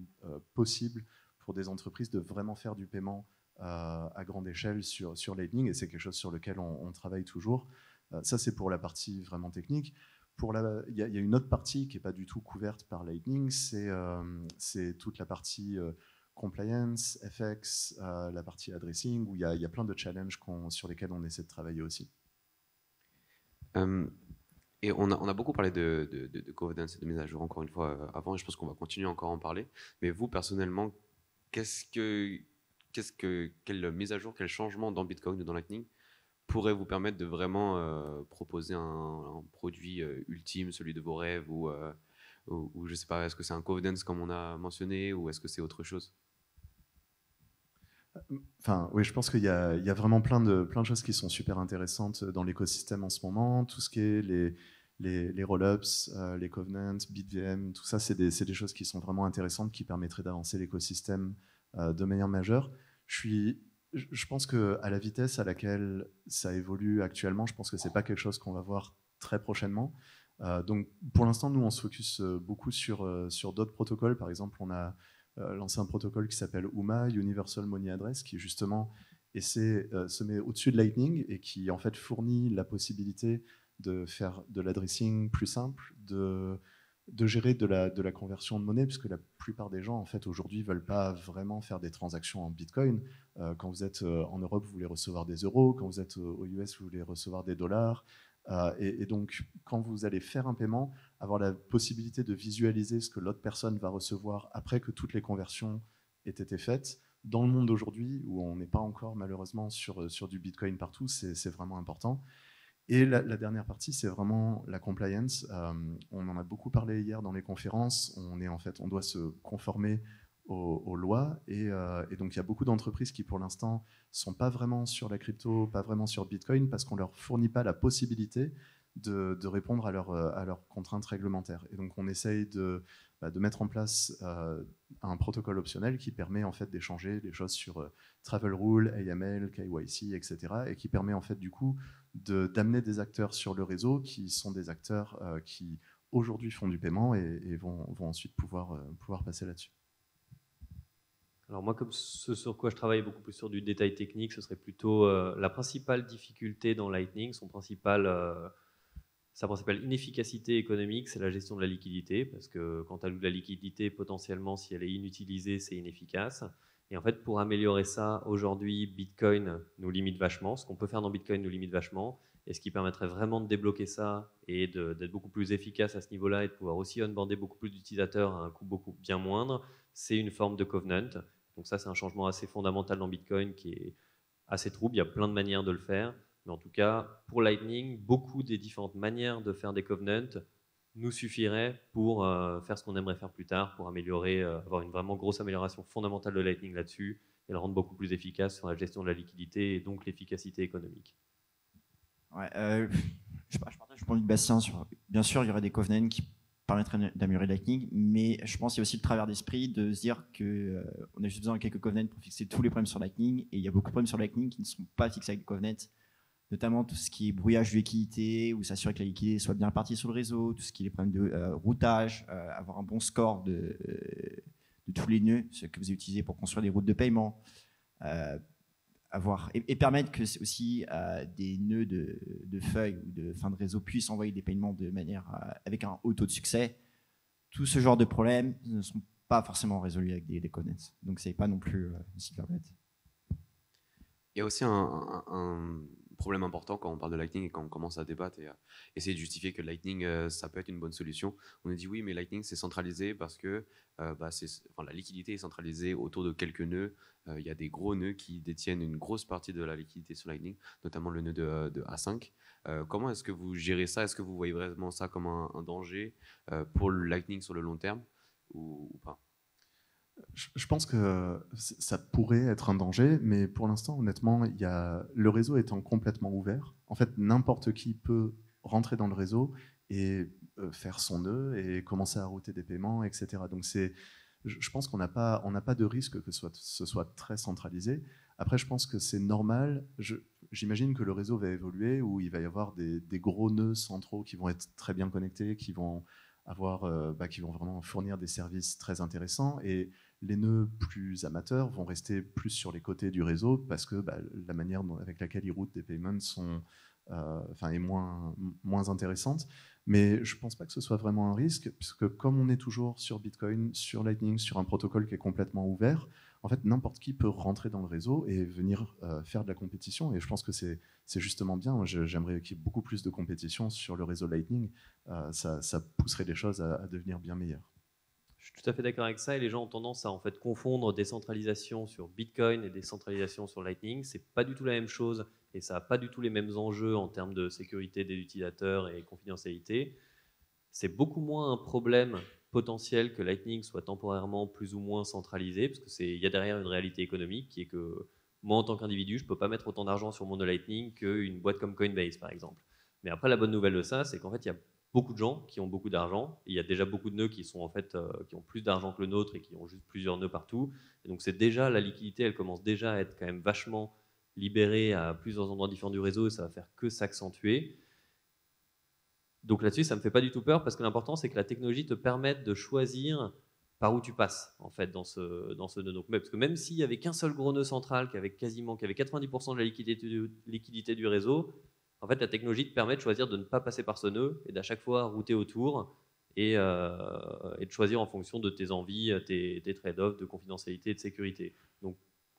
possible pour des entreprises de vraiment faire du paiement à grande échelle sur Lightning, et c'est quelque chose sur lequel on travaille toujours. Ça c'est pour la partie vraiment technique. Il y a une autre partie qui n'est pas du tout couverte par Lightning, c'est toute la partie compliance, FX, la partie addressing, où il y a plein de challenges sur lesquels on essaie de travailler aussi. Et on a beaucoup parlé de governance et de mise à jour encore une fois avant, et je pense qu'on va continuer encore à en parler. Mais vous, personnellement, quelle mise à jour, quel changement dans Bitcoin ou dans Lightning pourrait vous permettre de vraiment proposer un produit ultime, celui de vos rêves, ou je ne sais pas, est-ce que c'est un governance comme on a mentionné, ou est-ce que c'est autre chose? Enfin, oui, je pense qu'il y a vraiment plein de choses qui sont super intéressantes dans l'écosystème en ce moment. Tout ce qui est les rollups, les covenants, BitVM, tout ça, c'est des choses qui sont vraiment intéressantes, qui permettraient d'avancer l'écosystème de manière majeure. Je pense qu'à la vitesse à laquelle ça évolue actuellement, je pense que c'est pas quelque chose qu'on va voir très prochainement. Donc, pour l'instant, nous, on se focus beaucoup sur d'autres protocoles. Par exemple, on a lancé un protocole qui s'appelle UMA, Universal Money Address, qui justement se met au-dessus de Lightning et qui en fait fournit la possibilité de faire de l'addressing plus simple, de gérer de la conversion de monnaie, puisque la plupart des gens en fait aujourd'hui veulent pas vraiment faire des transactions en Bitcoin. Quand vous êtes en Europe, vous voulez recevoir des euros. Quand vous êtes aux US, vous voulez recevoir des dollars. Et donc, quand vous allez faire un paiement, avoir la possibilité de visualiser ce que l'autre personne va recevoir après que toutes les conversions aient été faites. Dans le monde d'aujourd'hui, où on n'est pas encore malheureusement sur du Bitcoin partout, c'est vraiment important. Et la dernière partie, c'est vraiment la compliance. On en a beaucoup parlé hier dans les conférences. On doit se conformer aux lois, et donc il y a beaucoup d'entreprises qui pour l'instant sont pas vraiment sur la crypto, pas vraiment sur Bitcoin, parce qu'on leur fournit pas la possibilité de répondre à leurs contraintes réglementaires. Et donc on essaye de mettre en place un protocole optionnel qui permet en fait d'échanger des choses sur travel rule, AML, KYC, etc., et qui permet en fait du coup d'amener des acteurs sur le réseau qui sont des acteurs qui aujourd'hui font du paiement et vont ensuite pouvoir passer là-dessus. Alors moi, comme ce sur quoi je travaille beaucoup plus sur du détail technique, ce serait plutôt la principale difficulté dans Lightning, sa principale inefficacité économique, c'est la gestion de la liquidité, parce que quand tu alloues de la liquidité, potentiellement, si elle est inutilisée, c'est inefficace. Et en fait, pour améliorer ça, aujourd'hui, Bitcoin nous limite vachement. Ce qu'on peut faire dans Bitcoin nous limite vachement. Et ce qui permettrait vraiment de débloquer ça et d'être beaucoup plus efficace à ce niveau-là et de pouvoir aussi onboarder beaucoup plus d'utilisateurs à un coût beaucoup bien moindre, c'est une forme de covenant. Donc ça, c'est un changement assez fondamental dans Bitcoin qui est assez trouble. Il y a plein de manières de le faire. Mais en tout cas, pour Lightning, beaucoup des différentes manières de faire des covenants nous suffiraient pour faire ce qu'on aimerait faire plus tard, pour améliorer, avoir une vraiment grosse amélioration fondamentale de Lightning là-dessus et le rendre beaucoup plus efficace sur la gestion de la liquidité et donc l'efficacité économique. Ouais, je partage le point de vue de Bastien. Bien sûr, il y aurait des covenants qui permettraient d'améliorer Lightning, mais je pense qu'il y a aussi le travers d'esprit de se dire qu'on a juste besoin de quelques covenants pour fixer tous les problèmes sur Lightning, et il y a beaucoup de problèmes sur Lightning qui ne sont pas fixés avec des covenants, notamment tout ce qui est brouillage de liquidité, ou s'assurer que la liquidité soit bien répartie sur le réseau, tout ce qui est les problèmes de routage, avoir un bon score de tous les nœuds ce que vous avez utilisé pour construire des routes de paiement, et permettre que aussi des nœuds de feuilles ou de fin de réseau puissent envoyer des paiements de manière avec un haut taux de succès. Tout ce genre de problèmes ne sont pas forcément résolus avec des covenants. Donc c'est pas non plus une cybernet. Il y a aussi un problème important quand on parle de Lightning et quand on commence à débattre et à essayer de justifier que Lightning, ça peut être une bonne solution. On nous dit oui, mais Lightning, c'est centralisé parce que la liquidité est centralisée autour de quelques nœuds. Il y a des gros nœuds qui détiennent une grosse partie de la liquidité sur Lightning, notamment le nœud de A5. Comment est-ce que vous gérez ça? Est-ce que vous voyez vraiment ça comme un danger pour le Lightning sur le long terme ou pas? Je pense que ça pourrait être un danger, mais pour l'instant, honnêtement, le réseau étant complètement ouvert, en fait, n'importe qui peut rentrer dans le réseau et faire son nœud et commencer à router des paiements, etc. Donc, je pense qu'on n'a pas de risque que ce soit très centralisé. Après, je pense que c'est normal. J'imagine que le réseau va évoluer, où il va y avoir des gros nœuds centraux qui vont être très bien connectés, qui vont vraiment fournir des services très intéressants, et les nœuds plus amateurs vont rester plus sur les côtés du réseau parce que la manière avec laquelle ils routent des payments est moins intéressante. Mais je ne pense pas que ce soit vraiment un risque, puisque comme on est toujours sur Bitcoin, sur Lightning, sur un protocole qui est complètement ouvert, en fait, n'importe qui peut rentrer dans le réseau et venir faire de la compétition. Et je pense que c'est justement bien. J'aimerais qu'il y ait beaucoup plus de compétition sur le réseau Lightning. Ça pousserait les choses à devenir bien meilleures. Je suis tout à fait d'accord avec ça, et les gens ont tendance à en fait confondre décentralisation sur Bitcoin et décentralisation sur Lightning. C'est pas du tout la même chose et ça n'a pas du tout les mêmes enjeux en termes de sécurité des utilisateurs et confidentialité. C'est beaucoup moins un problème potentiel que Lightning soit temporairement plus ou moins centralisé, parce qu'il y a derrière une réalité économique qui est que moi, en tant qu'individu, je ne peux pas mettre autant d'argent sur mon nœud Lightning qu'une boîte comme Coinbase, par exemple. Mais après, la bonne nouvelle de ça, c'est qu'en fait, il y a beaucoup de gens qui ont beaucoup d'argent. Il y a déjà beaucoup de nœuds qui sont qui ont plus d'argent que le nôtre et qui ont juste plusieurs nœuds partout. Et donc, c'est déjà la liquidité, elle commence déjà à être quand même vachement libérée à plusieurs endroits différents du réseau, et ça va faire que s'accentuer. Donc là-dessus, ça me fait pas du tout peur, parce que l'important, c'est que la technologie te permette de choisir par où tu passes, en fait, dans ce nœud. Donc, parce que même s'il y avait qu'un seul gros nœud central qui avait 90% de la liquidité du réseau, en fait, la technologie te permet de choisir de ne pas passer par ce nœud et d'à chaque fois router autour et de choisir en fonction de tes envies, tes trade-offs de confidentialité et de sécurité. Donc,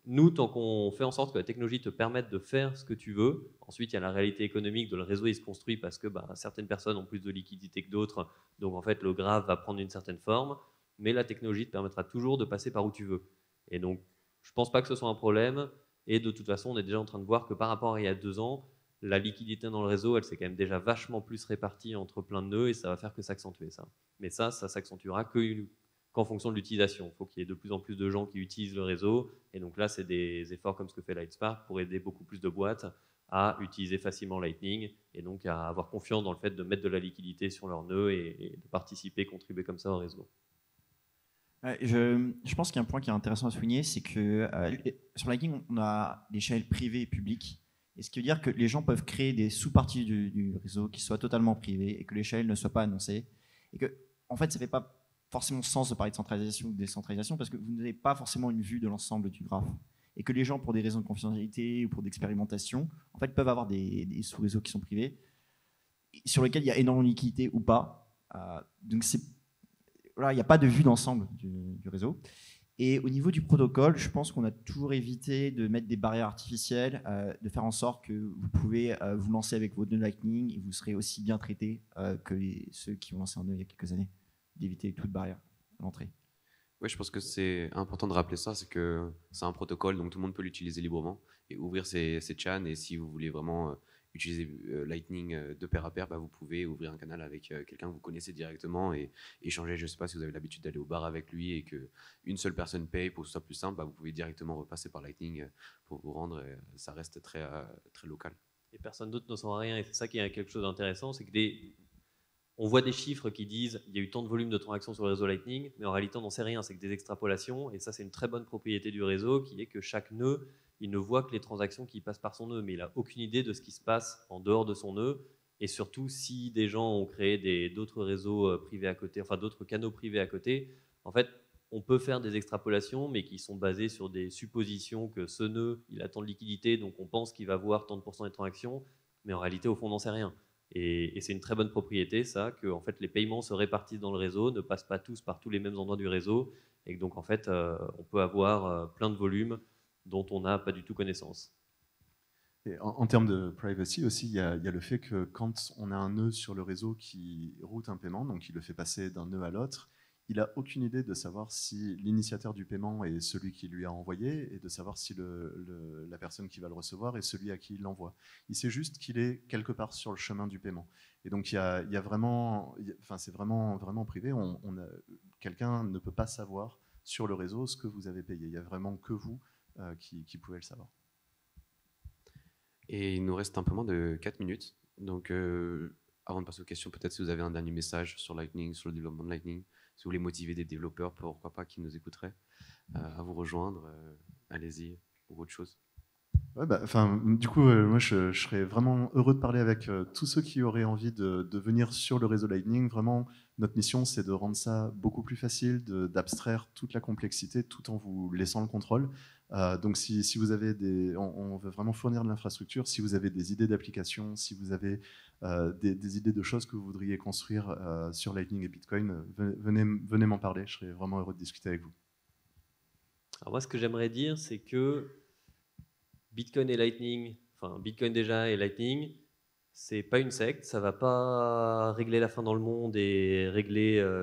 nous, tant qu'on fait en sorte que la technologie te permette de faire ce que tu veux, ensuite il y a la réalité économique de le réseau, il se construit parce que certaines personnes ont plus de liquidité que d'autres, donc en fait le graphe va prendre une certaine forme, mais la technologie te permettra toujours de passer par où tu veux. Et donc je ne pense pas que ce soit un problème, et de toute façon on est déjà en train de voir que par rapport à il y a 2 ans, la liquidité dans le réseau, elle s'est quand même déjà vachement plus répartie entre plein de nœuds, et ça va faire que s'accentuer ça. Mais ça s'accentuera qu'en fonction de l'utilisation. Il faut qu'il y ait de plus en plus de gens qui utilisent le réseau. Et donc là, c'est des efforts comme ce que fait Lightspark pour aider beaucoup plus de boîtes à utiliser facilement Lightning et donc à avoir confiance dans le fait de mettre de la liquidité sur leurs nœuds et de participer, contribuer comme ça au réseau. Je pense qu'il y a un point qui est intéressant à souligner, c'est que sur Lightning, on a des channels privés et publics. Et ce qui veut dire que les gens peuvent créer des sous-parties du réseau qui soient totalement privées et que les channels ne soient pas annoncés. Et que, en fait, ça ne fait pas forcément sens de parler de centralisation ou de décentralisation, parce que vous n'avez pas forcément une vue de l'ensemble du graphe. Et que les gens, pour des raisons de confidentialité ou pour d'expérimentation, en fait, peuvent avoir des sous-réseaux qui sont privés, sur lesquels il y a énormément de liquidité ou pas. Donc, voilà, il n'y a pas de vue d'ensemble du réseau. Et au niveau du protocole, je pense qu'on a toujours évité de mettre des barrières artificielles, de faire en sorte que vous pouvez vous lancer avec vos nœuds Lightning et vous serez aussi bien traité que ceux qui ont lancé un nœud il y a quelques années, d'éviter toute barrière à l'entrée. Oui, je pense que c'est important de rappeler ça, c'est que c'est un protocole, donc tout le monde peut l'utiliser librement et ouvrir ses chans. Et si vous voulez vraiment utiliser Lightning de pair à pair, bah, vous pouvez ouvrir un canal avec quelqu'un que vous connaissez directement et échanger. Je ne sais pas si vous avez l'habitude d'aller au bar avec lui et qu'une seule personne paye pour que ce soit plus simple, bah, vous pouvez directement repasser par Lightning pour vous rendre. Et ça reste très, très local. Et personne d'autre ne sent rien. Et c'est ça qui est quelque chose d'intéressant, c'est que on voit des chiffres qui disent il y a eu tant de volume de transactions sur le réseau Lightning, mais en réalité on n'en sait rien, c'est que des extrapolations, et ça c'est une très bonne propriété du réseau, qui est que chaque nœud, il ne voit que les transactions qui passent par son nœud, mais il n'a aucune idée de ce qui se passe en dehors de son nœud, et surtout si des gens ont créé d'autres réseaux privés à côté, enfin d'autres canaux privés à côté, en fait on peut faire des extrapolations, mais qui sont basées sur des suppositions que ce nœud, il a tant de liquidité, donc on pense qu'il va voir tant de pourcents des transactions, mais en réalité au fond on n'en sait rien. Et c'est une très bonne propriété, ça, que en fait, les paiements se répartissent dans le réseau, ne passent pas tous par tous les mêmes endroits du réseau, et que donc en fait, on peut avoir plein de volumes dont on n'a pas du tout connaissance. Et en termes de privacy aussi, il y a le fait que quand on a un nœud sur le réseau qui route un paiement, donc il le fait passer d'un nœud à l'autre, il n'a aucune idée de savoir si l'initiateur du paiement est celui qui lui a envoyé et de savoir si la personne qui va le recevoir est celui à qui il l'envoie. Il sait juste qu'il est quelque part sur le chemin du paiement. Et donc il y a vraiment, enfin c'est vraiment privé. Quelqu'un ne peut pas savoir sur le réseau ce que vous avez payé. Il n'y a vraiment que vous qui pouvez le savoir. Et il nous reste un peu moins de 4 minutes. Donc, avant de passer aux questions, peut-être si vous avez un dernier message sur Lightning, sur le développement de Lightning, si vous voulez motiver des développeurs, pourquoi pas, qui nous écouteraient, à vous rejoindre, allez-y, ou autre chose. Ouais, du coup, moi, je serais vraiment heureux de parler avec tous ceux qui auraient envie de venir sur le réseau Lightning. Vraiment, notre mission, c'est de rendre ça beaucoup plus facile, d'abstraire toute la complexité tout en vous laissant le contrôle. Donc, si vous avez on veut vraiment fournir de l'infrastructure. Si vous avez des idées d'applications, si vous avez des idées de choses que vous voudriez construire sur Lightning et Bitcoin, venez m'en parler. Je serais vraiment heureux de discuter avec vous. Alors moi, ce que j'aimerais dire, c'est que Bitcoin et Lightning, enfin Bitcoin déjà et Lightning, c'est pas une secte, ça va pas régler la faim dans le monde et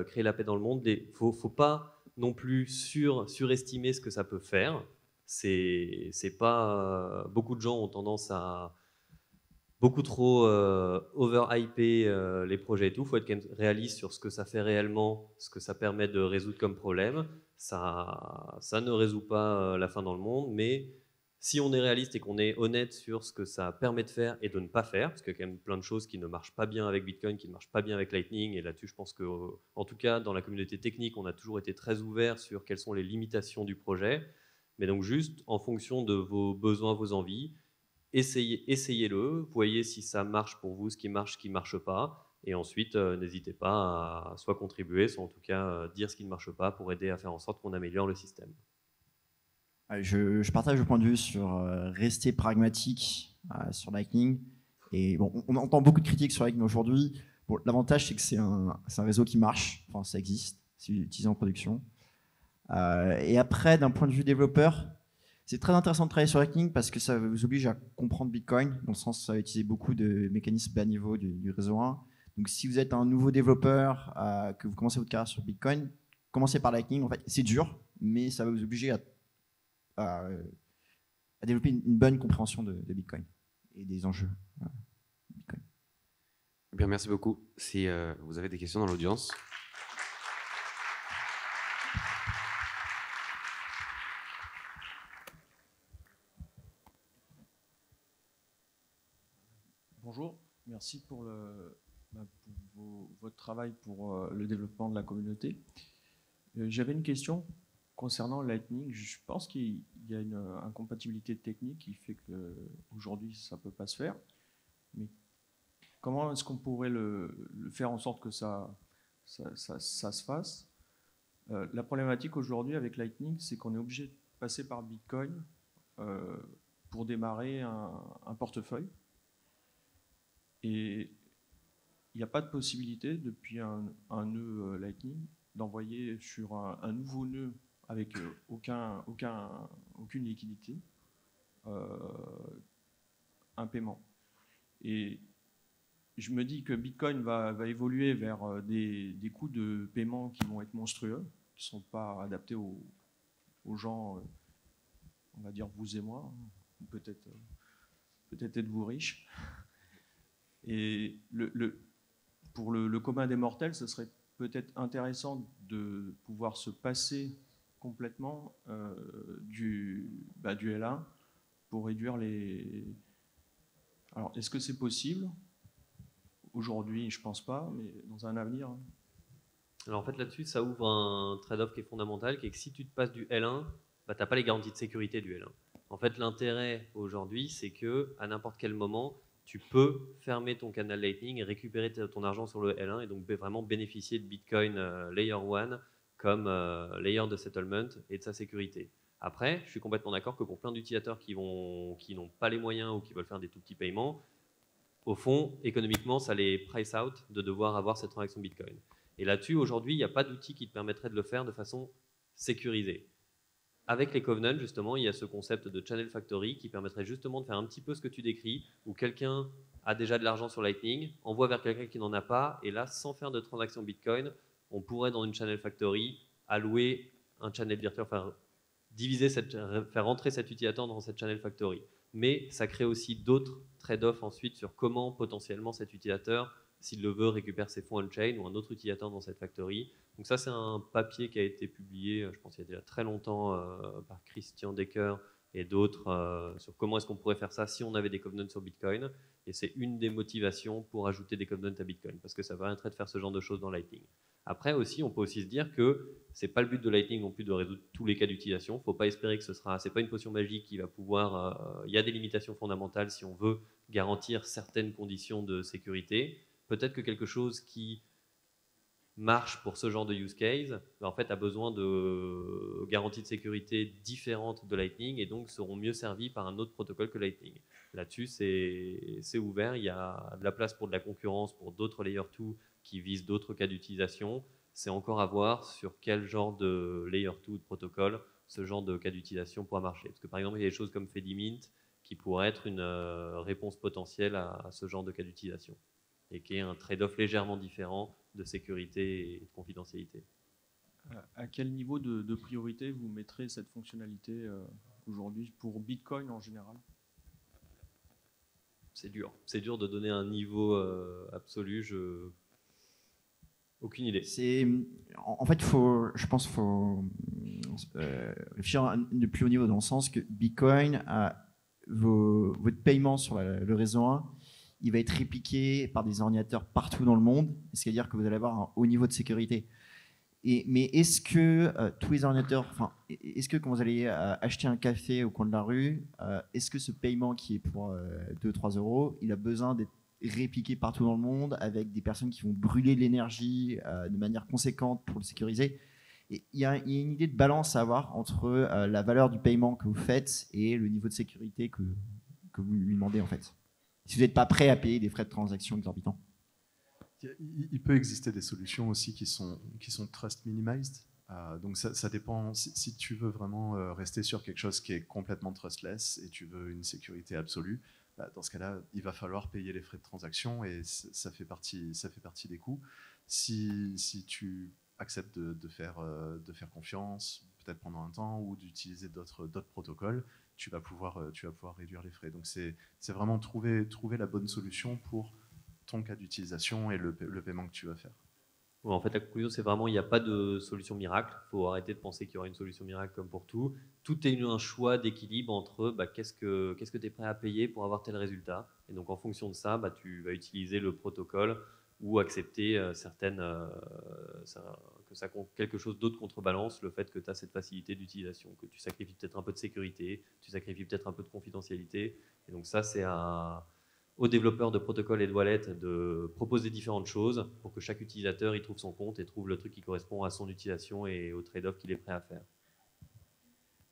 créer la paix dans le monde. Faut pas non plus surestimer ce que ça peut faire. C'est pas beaucoup de gens ont tendance à beaucoup trop overhyper les projets et tout. Il faut être quand même réaliste sur ce que ça fait réellement, ce que ça permet de résoudre comme problème. Ça ne résout pas la faim dans le monde, mais si on est réaliste et qu'on est honnête sur ce que ça permet de faire et de ne pas faire, parce qu'il y a quand même plein de choses qui ne marchent pas bien avec Bitcoin, qui ne marchent pas bien avec Lightning, et là-dessus, je pense que, en tout cas, dans la communauté technique, on a toujours été très ouvert sur quelles sont les limitations du projet. Mais donc, juste en fonction de vos besoins, vos envies, essayez-le, voyez si ça marche pour vous, ce qui marche pas, et ensuite, n'hésitez pas à soit contribuer, soit en tout cas dire ce qui ne marche pas pour aider à faire en sorte qu'on améliore le système. Je partage le point de vue sur rester pragmatique sur Lightning. Et bon, on entend beaucoup de critiques sur Lightning aujourd'hui. Bon, l'avantage, c'est que c'est un réseau qui marche. Enfin, ça existe. C'est utilisé en production. Et après, d'un point de vue développeur, c'est très intéressant de travailler sur Lightning parce que ça vous oblige à comprendre Bitcoin, dans le sens où ça va utiliser beaucoup de mécanismes bas niveau du réseau 1. Donc, si vous êtes un nouveau développeur, que vous commencez votre carrière sur Bitcoin, commencez par Lightning. En fait, c'est dur, mais ça va vous obliger à développer une bonne compréhension de Bitcoin et des enjeux Bitcoin. Bien, merci beaucoup. Si vous avez des questions dans l'audience. Bonjour, merci pour votre travail pour le développement de la communauté. J'avais une question concernant Lightning. Je pense qu'il y a une incompatibilité technique qui fait qu'aujourd'hui ça ne peut pas se faire. Mais comment est-ce qu'on pourrait le faire en sorte que ça se fasse? La problématique aujourd'hui avec Lightning, c'est qu'on est obligé de passer par Bitcoin pour démarrer un portefeuille. Et il n'y a pas de possibilité, depuis un nœud Lightning, d'envoyer sur un nouveau nœud avec aucune liquidité, un paiement. Et je me dis que Bitcoin va évoluer vers des coûts de paiement qui vont être monstrueux, qui ne sont pas adaptés aux gens, on va dire vous et moi, peut-être êtes-vous riche. Et pour le commun des mortels, ce serait peut-être intéressant de pouvoir se passer complètement du L1 pour réduire les... Alors, est-ce que c'est possible ? Aujourd'hui, je ne pense pas, mais dans un avenir... Alors en fait, là-dessus, ça ouvre un trade-off qui est fondamental, qui est que si tu te passes du L1, bah, tu n'as pas les garanties de sécurité du L1. En fait, l'intérêt aujourd'hui, c'est qu'à n'importe quel moment, tu peux fermer ton canal Lightning et récupérer ton argent sur le L1 et donc vraiment bénéficier de Bitcoin Layer 1 comme layer de settlement et de sa sécurité. Après, je suis complètement d'accord que pour plein d'utilisateurs qui n'ont pas les moyens ou qui veulent faire des tout petits paiements, au fond, économiquement, ça les price out de devoir avoir cette transaction Bitcoin. Et là-dessus, aujourd'hui, il n'y a pas d'outil qui te permettrait de le faire de façon sécurisée. Avec les Covenants, justement, il y a ce concept de Channel Factory qui permettrait justement de faire un petit peu ce que tu décris, où quelqu'un a déjà de l'argent sur Lightning, envoie vers quelqu'un qui n'en a pas, et là, sans faire de transaction Bitcoin, on pourrait, dans une Channel Factory, allouer un channel virtuel, enfin, faire rentrer cet utilisateur dans cette Channel Factory. Mais ça crée aussi d'autres trade-offs ensuite sur comment potentiellement cet utilisateur, s'il le veut, récupère ses fonds on-chain ou un autre utilisateur dans cette factory. Donc ça, c'est un papier qui a été publié, je pense il y a déjà très longtemps, par Christian Decker et d'autres, sur comment est-ce qu'on pourrait faire ça si on avait des covenants sur Bitcoin. Et c'est une des motivations pour ajouter des covenants à Bitcoin, parce que ça permettrait de faire ce genre de choses dans Lightning. Après aussi, on peut aussi se dire que c'est pas le but de Lightning non plus de résoudre tous les cas d'utilisation. Faut pas espérer que c'est pas une potion magique qui va pouvoir. Il y a des limitations fondamentales si on veut garantir certaines conditions de sécurité. Peut-être que quelque chose qui marche pour ce genre de use case, en fait, a besoin de garanties de sécurité différentes de Lightning et donc seront mieux servis par un autre protocole que Lightning. Là-dessus, c'est ouvert. Il y a de la place pour de la concurrence, pour d'autres Layer 2 qui visent d'autres cas d'utilisation. C'est encore à voir sur quel genre de Layer 2 de protocole ce genre de cas d'utilisation pourra marcher. Parce que par exemple, il y a des choses comme Fedimint qui pourraient être une réponse potentielle à ce genre de cas d'utilisation et qui est un trade-off légèrement différent de sécurité et de confidentialité. À quel niveau de priorité vous mettrez cette fonctionnalité aujourd'hui pour Bitcoin en général ? C'est dur. C'est dur de donner un niveau absolu. Aucune idée. En fait, je pense qu'il faut réfléchir de plus haut niveau dans le sens que Bitcoin, votre paiement sur le réseau 1, il va être répliqué par des ordinateurs partout dans le monde, c'est-à-dire que vous allez avoir un haut niveau de sécurité. Mais est-ce que tous les ordinateurs, est-ce que quand vous allez acheter un café au coin de la rue, est-ce que ce paiement qui est pour 2-3 euros, il a besoin d'être répliqué partout dans le monde avec des personnes qui vont brûler de l'énergie de manière conséquente pour le sécuriser? Et il y a une idée de balance à avoir entre la valeur du paiement que vous faites et le niveau de sécurité que vous lui demandez en fait. Si vous n'êtes pas prêt à payer des frais de transaction exorbitants. Il peut exister des solutions aussi qui sont trust minimized. Donc ça dépend. Si tu veux vraiment rester sur quelque chose qui est complètement trustless et tu veux une sécurité absolue, dans ce cas-là, il va falloir payer les frais de transaction et ça fait partie des coûts. Si tu acceptes de faire confiance, peut-être pendant un temps, ou d'utiliser d'autres protocoles, tu vas pouvoir réduire les frais. Donc c'est vraiment trouver la bonne solution pour ton cas d'utilisation et le paiement que tu vas faire. En fait, la conclusion, c'est vraiment il n'y a pas de solution miracle. Il faut arrêter de penser qu'il y aura une solution miracle comme pour tout. Tout est un choix d'équilibre entre qu'est-ce que tu es prêt à payer pour avoir tel résultat. Et donc, en fonction de ça, tu vas utiliser le protocole ou accepter que ça compte quelque chose d'autre contrebalance le fait que tu as cette facilité d'utilisation, que tu sacrifies peut-être un peu de sécurité, tu sacrifies peut-être un peu de confidentialité. Et donc ça, c'est aux développeurs de protocoles et de wallets de proposer différentes choses pour que chaque utilisateur y trouve son compte et trouve le truc qui correspond à son utilisation et au trade-off qu'il est prêt à faire.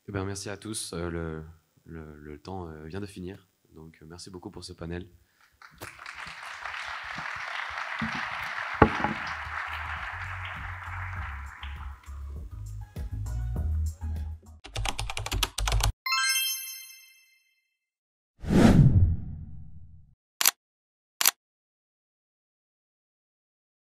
Eh bien, merci à tous. Le temps vient de finir. Donc, merci beaucoup pour ce panel.